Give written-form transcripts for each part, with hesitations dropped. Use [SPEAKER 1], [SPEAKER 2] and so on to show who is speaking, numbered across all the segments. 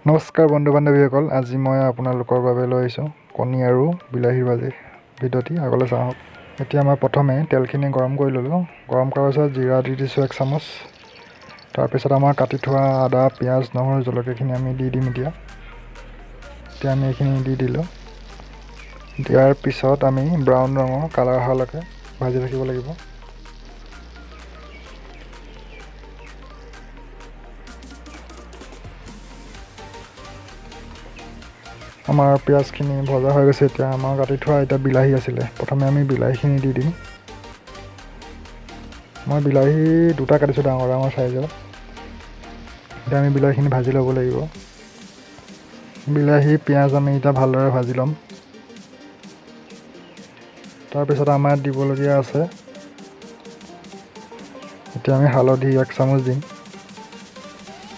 [SPEAKER 1] নমস্কাৰ বন্ধু বান্ধৱীসকল, আজি মই আপোনালোকৰ বাবে লৈ আহিছোঁ কণী আৰু বিলাহীৰ ভাজি। ভিডিঅ'টি আগলৈ চাওক। এতিয়া মই প্ৰথমে তেলখিনি গৰম কৰি ল'লোঁ। গৰম কৰাৰ পিছত জিৰা দি দিছোঁ 1 চামুচ। তাৰপিছত আমাৰ কাটি থোৱা আদা, পিঁয়াজ, নহৰু, জলকীয়াখিনি আমি দি দিম। এতিয়া আমি এইখিনি দি দিলোঁ। দিয়াৰ পিছত আমি ব্ৰাউন ৰঙৰ কালাৰ অহালৈকে ভাজি থাকিব লাগিব। আমাৰ পিঁয়াজখিনি ভজা হৈ গৈছে। এতিয়া আমাৰ কাটি থোৱা বিলাহী আছিলে, প্ৰথমে আমি বিলাহীখিনি দি দিম। মই বিলাহী 2টা কাটিছোঁ ডাঙৰ ডাঙৰ চাইজৰ। এতিয়া আমি বিলাহীখিনি ভাজি ল'ব লাগিব। বিলাহী পিঁয়াজ আমি এতিয়া ভালদৰে ভাজি ল'ম। তাৰপিছত আমাৰ দিবলগীয়া আছে, এতিয়া আমি হালধি 1 চামুচ দিম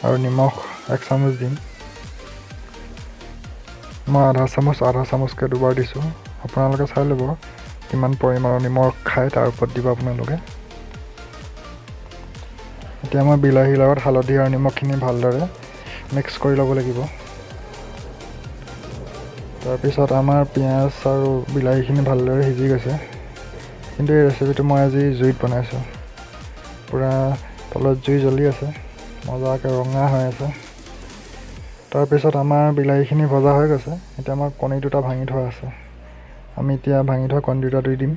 [SPEAKER 1] আৰু নিমখ 1 চামুচ দিম। মই আধা চামুচকৈ দুবাৰ দিছোঁ। আপোনালোকে চাই ল'ব কিমান পৰিমাণৰ নিমখ খায়, তাৰ ওপৰত দিব আপোনালোকে। এতিয়া মই বিলাহীৰ লগত হালধি আৰু নিমখখিনি ভালদৰে মিক্স কৰি ল'ব লাগিব। তাৰপিছত আমাৰ পিঁয়াজ আৰু বিলাহীখিনি ভালদৰে সিজি গৈছে। কিন্তু এই ৰেচিপিটো মই আজি জুইত বনাইছোঁ। পূৰা তলত জুই জ্বলি আছে, মজাকৈ ৰঙা হৈ আছে। তাৰপিছত আমাৰ বিলাহীখিনি ভজা হৈ গৈছে। এতিয়া আমাৰ কণী 2টা ভাঙি থোৱা আছে, আমি এতিয়া ভাঙি থোৱা কণী 2টা দি দিম।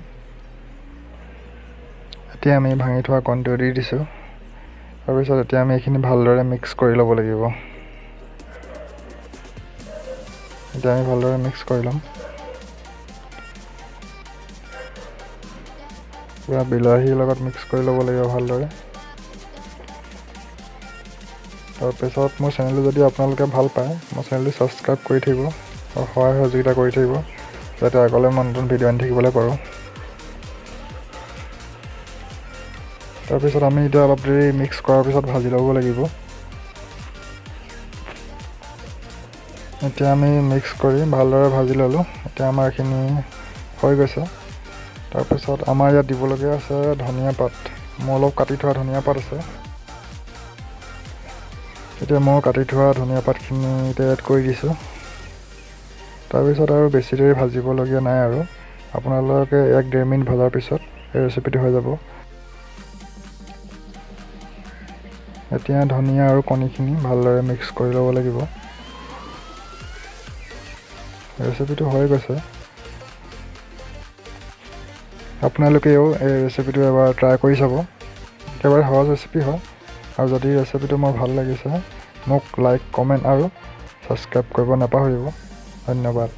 [SPEAKER 1] এতিয়া আমি ভাঙি থোৱা কণীটো দি দিছোঁ। তাৰপিছত এতিয়া আমি এইখিনি ভালদৰে মিক্স কৰি ল'ব লাগিব। এতিয়া আমি ভালদৰে মিক্স কৰি ল'ম। পূৰা বিলাহীৰ লগত মিক্স কৰি ল'ব লাগিব ভালদৰে। তাৰপিছত মোৰ চেনেলটো যদি আপোনালোকে ভাল পায়, মোৰ চেনেলটো ছাবস্ক্ৰাইব কৰি থাকিব আৰু সহায় সহযোগিতা কৰি থাকিব, যাতে আগলৈ মই নতুন ভিডিঅ' আনি থাকিবলৈ পাৰোঁ। তাৰপিছত আমি এতিয়া অলপ দেৰি মিক্স কৰাৰ পিছত ভাজি ল'ব লাগিব। এতিয়া আমি মিক্স কৰি ভালদৰে ভাজি ল'লোঁ। এতিয়া আমাৰ এইখিনি হৈ গৈছে। তাৰপিছত আমাৰ ইয়াত দিবলগীয়া আছে ধনিয়া পাত। মোৰ অলপ কাটি থোৱা ধনিয়া পাত আছে। এতিয়া মই কাটি থোৱা ধনিয়া পাতখিনি এতিয়া এড কৰি দিছোঁ। তাৰপিছত আৰু বেছি দেৰি ভাজিবলগীয়া নাই আৰু আপোনালোকে 1-1.5 মিনিট ভজাৰ পিছত এই ৰেচিপিটো হৈ যাব। এতিয়া ধনিয়া আৰু কণীখিনি ভালদৰে মিক্স কৰি ল'ব লাগিব। ৰেচিপিটো হৈ গৈছে। আপোনালোকেও এই ৰেচিপিটো এবাৰ ট্ৰাই কৰি চাব। একেবাৰে সহজ ৰেচিপি হয়। আৰু যদি ৰেচিপিটো মোৰ ভাল লাগিছে, মোক লাইক, কমেণ্ট আৰু ছাবস্ক্ৰাইব কৰিব নাপাহৰিব। ধন্যবাদ।